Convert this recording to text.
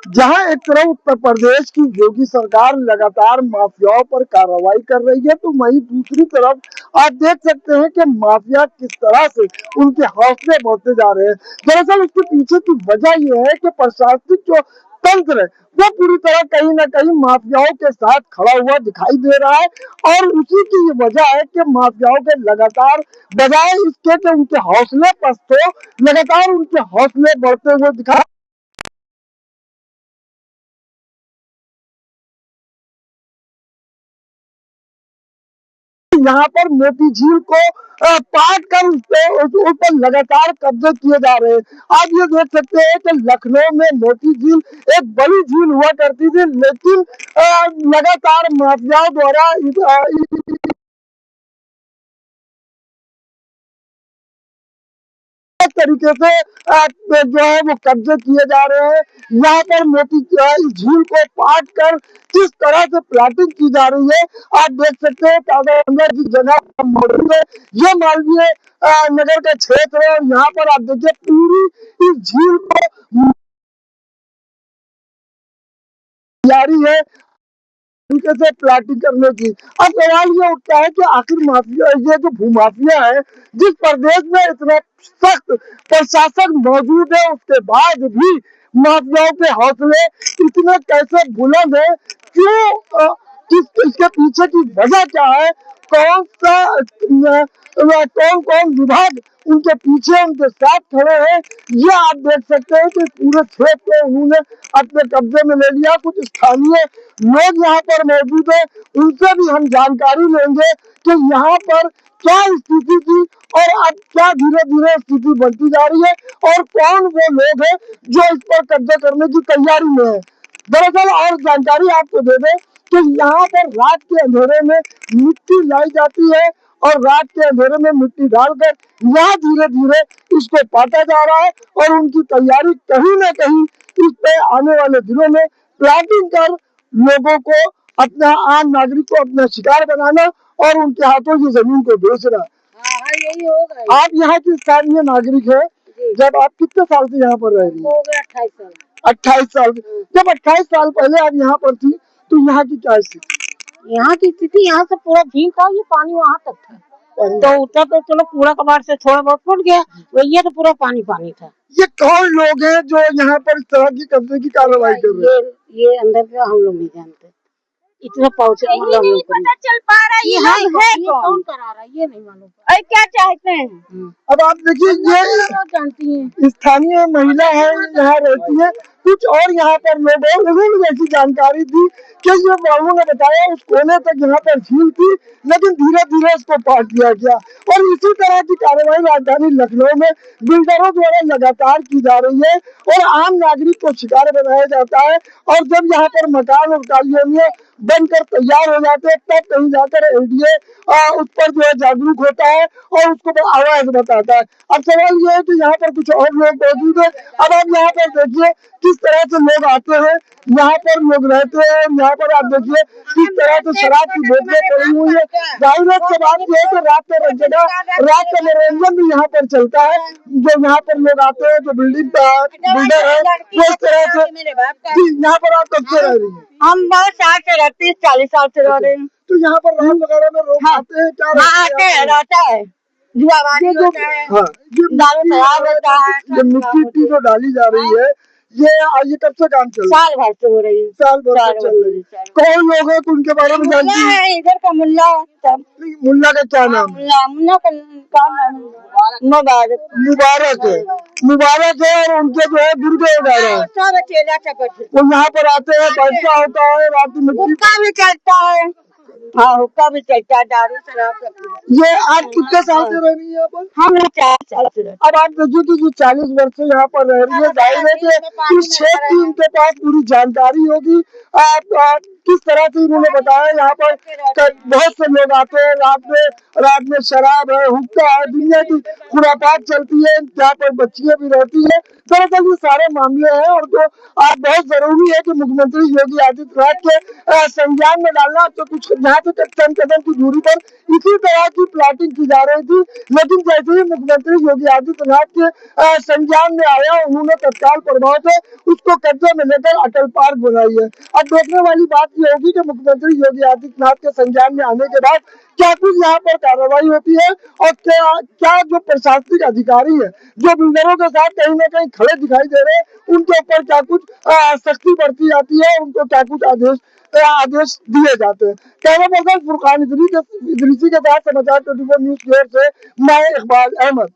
जहां एक तरफ उत्तर प्रदेश की योगी सरकार लगातार माफियाओं पर कार्रवाई कर रही है, तो वहीं दूसरी तरफ आप देख सकते हैं कि माफिया किस तरह से उनके हौसले बढ़ते जा रहे हैं। दरअसल इसके पीछे की वजह यह है कि प्रशासनिक जो तंत्र है वो पूरी तरह कहीं ना कहीं माफियाओं के साथ खड़ा हुआ दिखाई दे रहा है, और उसी की ये वजह है कि माफियाओं के लगातार बजाय इसके कि उनके हौसले पस्त हो, लगातार उनके हौसले बढ़ते हुए दिखाई। यहाँ पर मोती झील को पाट कर उस पर लगातार कब्जे किए जा रहे हैं। आप ये देख सकते हैं कि लखनऊ में मोती झील एक बड़ी झील हुआ करती थी, लेकिन लगातार माफियाओं द्वारा इस तरीके से जो है वो कब्जे किए जा रहे हैं। यहाँ पर मोती इस झील को पाट कर किस तरह से प्लाटिंग की जा रही है आप देख सकते हैं। कागज की जगह मौजूद है, ये मालवीय नगर का क्षेत्र है, और यहाँ पर आप देखिए पूरी इस झील को जारी है तरीके से प्लाटिंग करने की। अब सवाल ये उठता है कि आखिर माफिया, ये जो भूमाफिया है, जिस प्रदेश में इतना सख्त प्रशासन मौजूद है, उसके बाद भी माफियाओं के हौसले इतने कैसे बुलंद है? क्यों? इसके पीछे की वजह क्या है? कौन सा कौन कौन विभाग उनके पीछे उनके साथ खड़े हैं? ये आप देख सकते हैं कि पूरे क्षेत्र को उन्होंने अपने कब्जे में ले लिया। कुछ स्थानीय लोग यहाँ पर मौजूद है, उनसे भी हम जानकारी लेंगे कि यहाँ पर क्या स्थिति थी और अब क्या धीरे धीरे स्थिति बढ़ती जा रही है, और कौन वो लोग हैं जो इस पर कब्जा करने की तैयारी में है। दरअसल और जानकारी आपको दे दें कि यहाँ पर रात के अंधेरे में मिट्टी लाई जाती है, और रात के अंधेरे में मिट्टी डालकर यहाँ धीरे धीरे इसको पाटा जा रहा है, और उनकी तैयारी कहीं ना कहीं इस पे आने वाले दिनों में प्लाटिंग कर लोगों को, अपना आम नागरिक को अपना शिकार बनाना और उनके हाथों की जमीन को बेचना। यही होगा। आप यहाँ की स्थानीय नागरिक है, जब आप कितने साल से यहाँ पर रह रही हैं? 28 साल। 28 साल। जब 28 साल पहले आप यहाँ पर थी, तो यहाँ की क्या स्थिति? यहाँ की स्थिति, यहाँ से पूरा झील था, ये पानी वहाँ तक था। तो उतना तो चलो कूड़ा कबाड़ से थोड़ा बहुत फूट गया, ये तो पूरा पानी पानी था। ये कौन लोग हैं जो यहाँ पर इस तरह की कब्जे की कार्रवाई कर रहे हैं? ये अंदर का हम लोग नहीं जानते, इतना पहुँचे नहीं पता चल पा रहा है ये कौन करा रहा है, ये नहीं मालूम। अरे क्या चाहते हैं? अब आप देखिए, ये जानती है स्थानीय महिला है, यहाँ रहती है। कुछ और यहाँ पर लोग हैं, उन्होंने ऐसी जानकारी दी कि ये बाबू ने बताया उस कोने तक यहाँ पर झील थी, लेकिन धीरे धीरे इसको पाट दिया गया। और इसी तरह की कार्रवाई राजधानी लखनऊ में बिल्डरों द्वारा लगातार की जा रही है, और आम नागरिक को शिकार बनाया जाता है। और जब यहाँ पर मकान और कॉलोनियां बनकर तैयार हो जाते हैं, तब कहीं जाकर एलडीए उस पर जो है जागरूक होता है और उसको आवाज बताता है। अब सवाल ये है कि यहाँ पर कुछ और लोग मौजूद है। अब आप यहाँ पर देखिए किस तरह से लोग आते हैं, यहाँ पर लोग रहते हैं। यहाँ पर आप देखिए किस तरह से शराब की बोतलें पड़ी हुई है। जाहिर सी बात यह है कि रात का मनोरंजन भी यहाँ पर चलता है। जो यहाँ पर लोग आते हैं, जो बिल्डर है, वो इस तरह से। यहाँ पर आप कब से रह रही है? हम बहुत साल से रहते हैं, 40 साल से रह रहे हैं। तो यहाँ पर रात वगैरह में लोग आते हैं क्या? आते हैं, रहता है, जुआबाजी होता है, दारू शराब होता है। ये मिट्टी जो डाली जा रही है, ये कब से काम चल रहा है? साल भर से हो रही है। साल भर से चल रही है। कौन लोग हैं उनके बारे में जानती है? इधर का मुल्ला। मुल्ला का क्या नाम? मुल्ला का नाम मुबारक। मुबारक है। मुबारक है, और उनके जो है गुर्दे उड़ा रहे हैं। सब अकेला चपट है। वो यहाँ पर आते हैं, बरसा होता है, रात में हुक्का भी चलता है। हाँ, हुक्का भी चलता है, दारू शराब। ये आप कितने साल से रह रही है यहाँ पर? हम 4 साल से। अब आप देखिए कि जो 40 वर्ष से यहाँ पर रह रही है, जाहिर है कि इस क्षेत्र की उनके पास पूरी जानकारी होगी। किस तरह से उन्होंने बताया, यहाँ पर बहुत से लोग आते हैं, रात में शराब है, हुक्का है, दुनिया की खुरापात चलती है, यहाँ पर बच्चियां भी रहती है। दरअसल ये सारे मामले हैं, और जो बहुत जरूरी है कि मुख्यमंत्री योगी आदित्यनाथ के संज्ञान में डालना। तो कुछ यहाँ से चंद कदम की दूरी पर इसी तरह की प्लाटिंग की जा रही थी। लेकिन जैसे ही मुख्यमंत्री योगी आदित्यनाथ के संज्ञान में आया, उन्होंने तत्काल प्रभाव से उसको कब्जे में लेकर अटल पार्क बनाई है। अब देखने वाली बात यह होगी कि मुख्यमंत्री योगी आदित्यनाथ के संज्ञान में आने के बाद क्या कुछ यहाँ पर कार्रवाई होती है और क्या जो प्रशासनिक अधिकारी है, जो बिल्डरों के साथ कहीं ना कहीं खड़े दिखाई दे रहे हैं, उनके ऊपर क्या कुछ सख्ती बरती जाती है, उनको क्या कुछ आदेश दिए जाते हैं। कैमरा पर्सन फुरकान इदरीसी के साथ समाचार 24 न्यूज की ओर से मैं इकबाल अहमद।